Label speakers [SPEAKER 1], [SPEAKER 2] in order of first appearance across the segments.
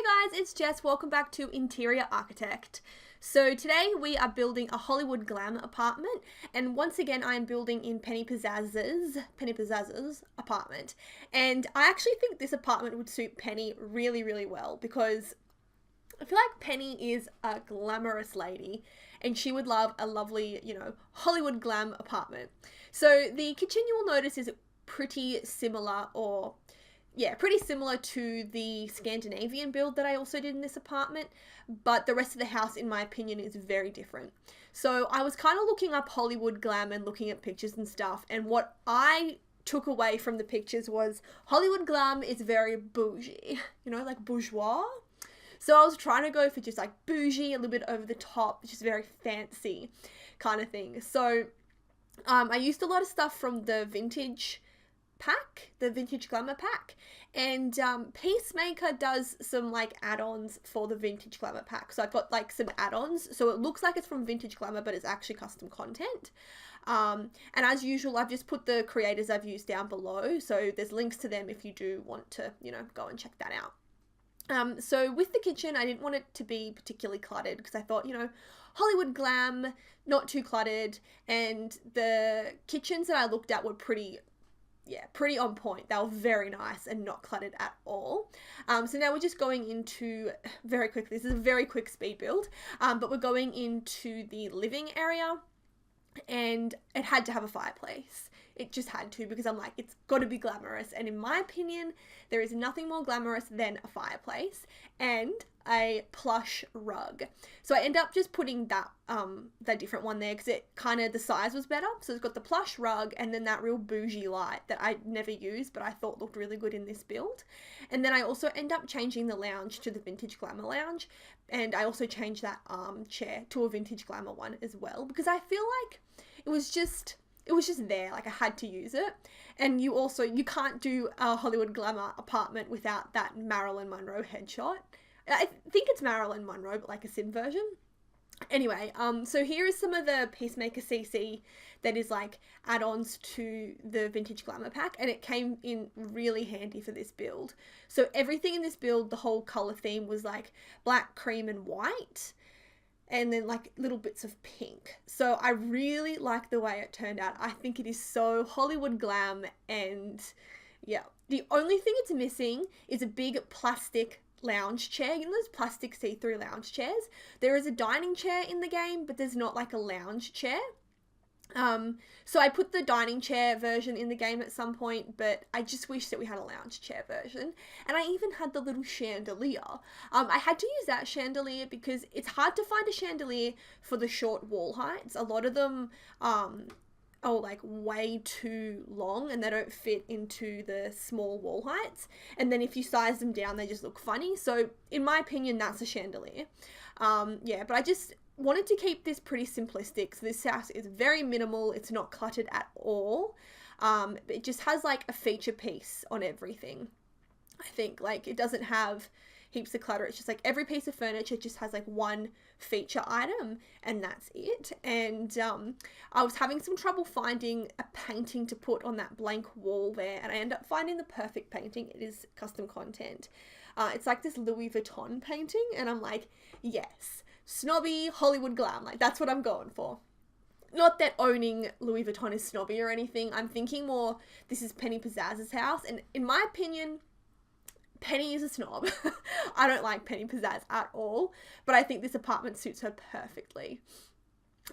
[SPEAKER 1] guys, it's Jess. Welcome back to Interior Architect. So today we are building a Hollywood Glam apartment, and once again I am building in Penny Pizzazz's apartment. And I actually think this apartment would suit Penny really well because I feel like Penny is a glamorous lady and she would love a lovely, Hollywood glam apartment. So the kitchen, you will notice, is pretty similar to the Scandinavian build that I also did in this apartment, but the rest of the house, in my opinion, is very different. So I was kind of looking up Hollywood glam and looking at pictures and stuff, and what I took away from the pictures was Hollywood glam is very bougie, like bourgeois. So I was trying to go for just like bougie, a little bit over the top, just very fancy kind of thing. So I used a lot of stuff from the vintage glamour pack, and Peacemaker does some like add-ons for the vintage glamour pack. So I've got like some add-ons, so it looks like it's from vintage glamour, but it's actually custom content. And as usual, I've just put the creators I've used down below, so there's links to them if you do want to go and check that out. So with the kitchen, I didn't want it to be particularly cluttered because I thought, Hollywood glam, not too cluttered, and the kitchens that I looked at were pretty on point. They were very nice and not cluttered at all. So now we're just going into, very quickly, this is a very quick speed build, but we're going into the living area, and it had to have a fireplace. It just had to, because I'm like, it's got to be glamorous, and in my opinion, there is nothing more glamorous than a fireplace and a plush rug. So I end up just putting that different one there because it kind of, the size was better. So it's got the plush rug and then that real bougie light that I never used but I thought looked really good in this build. And then I also end up changing the lounge to the vintage glamour lounge, and I also changed that armchair to a vintage glamour one as well, because I feel like it was just there, like I had to use it. And you can't do a Hollywood glamour apartment without that Marilyn Monroe headshot. I think it's Marilyn Monroe, but like a sim version. Anyway, so here is some of the Peacemaker CC that is like add-ons to the vintage glamour pack, and it came in really handy for this build. So everything in this build, the whole color theme was like black, cream, and white, and then like little bits of pink. So I really like the way it turned out. I think it is so Hollywood glam, and yeah. The only thing it's missing is a big plastic lounge chair. Those plastic see-through lounge chairs? There is a dining chair in the game, but there's not like a lounge chair. So I put the dining chair version in the game at some point, but I just wish that we had a lounge chair version. And I even had the little chandelier. I had to use that chandelier because it's hard to find a chandelier for the short wall heights. A lot of them are like way too long and they don't fit into the small wall heights. And then if you size them down, they just look funny. So in my opinion, that's a chandelier. But I just wanted to keep this pretty simplistic. So this house is very minimal. It's not cluttered at all. But it just has like a feature piece on everything. I think like it doesn't have heaps of clutter. It's just like every piece of furniture just has like one feature item and that's it. And I was having some trouble finding a painting to put on that blank wall there, and I ended up finding the perfect painting. It is custom content. It's like this Louis Vuitton painting, and I'm like, yes, snobby Hollywood glam, like that's what I'm going for. Not that owning Louis Vuitton is snobby or anything. I'm thinking more this is Penny Pizzazz's house, and in my opinion, Penny is a snob. I don't like Penny Pizzazz at all, but I think this apartment suits her perfectly.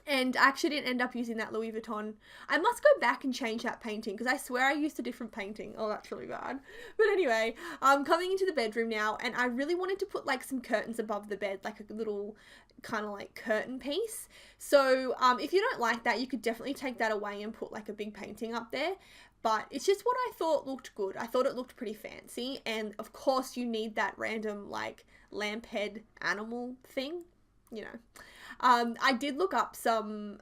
[SPEAKER 1] And I actually didn't end up using that Louis Vuitton. I must go back and change that painting because I swear I used a different painting. Oh, that's really bad. But anyway, I'm coming into the bedroom now, and I really wanted to put like some curtains above the bed, like a little kind of like curtain piece. So if you don't like that, you could definitely take that away and put like a big painting up there. But it's just what I thought looked good. I thought it looked pretty fancy. And of course you need that random like lamp head animal thing, I did look up some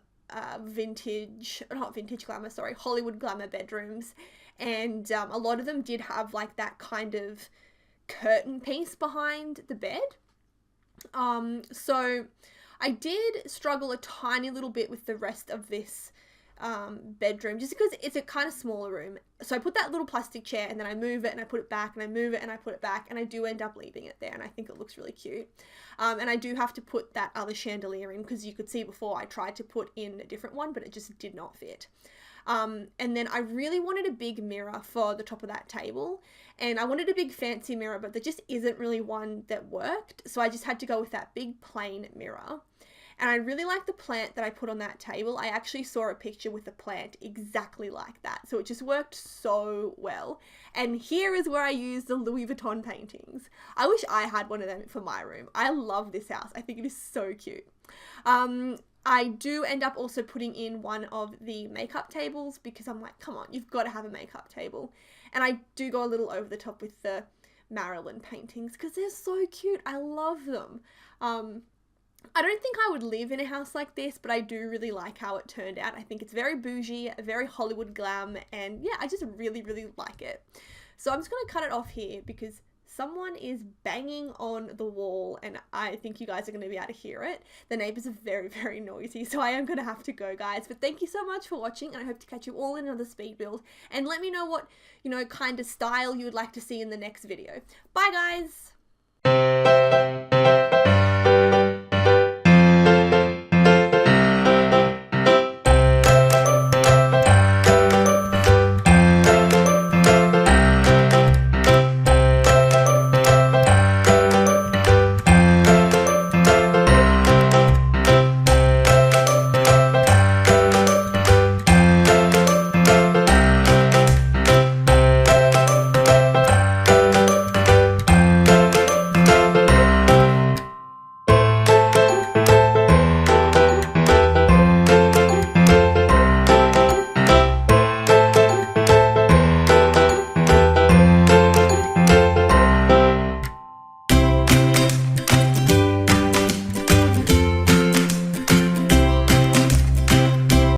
[SPEAKER 1] Hollywood glamour bedrooms. And a lot of them did have like that kind of curtain piece behind the bed. So I did struggle a tiny little bit with the rest of this bedroom, just because it's a kind of smaller room. So I put that little plastic chair and then I move it and I put it back and I move it and I put it back, and I do end up leaving it there, and I think it looks really cute. And I do have to put that other chandelier in because you could see before I tried to put in a different one, but it just did not fit. And then I really wanted a big mirror for the top of that table, and I wanted a big fancy mirror, but there just isn't really one that worked. So I just had to go with that big plain mirror. And I really like the plant that I put on that table. I actually saw a picture with a plant exactly like that. So it just worked so well. And here is where I used the Louis Vuitton paintings. I wish I had one of them for my room. I love this house. I think it is so cute. I do end up also putting in one of the makeup tables because I'm like, come on, you've got to have a makeup table. And I do go a little over the top with the Marilyn paintings because they're so cute. I love them. I don't think I would live in a house like this, but I do really like how it turned out. I think it's very bougie, very Hollywood glam, and yeah, I just really, really like it. So I'm just going to cut it off here because someone is banging on the wall and I think you guys are going to be able to hear it. The neighbors are very, very noisy, so I am going to have to go, guys. But thank you so much for watching, and I hope to catch you all in another speed build. And let me know what, kind of style you would like to see in the next video. Bye, guys!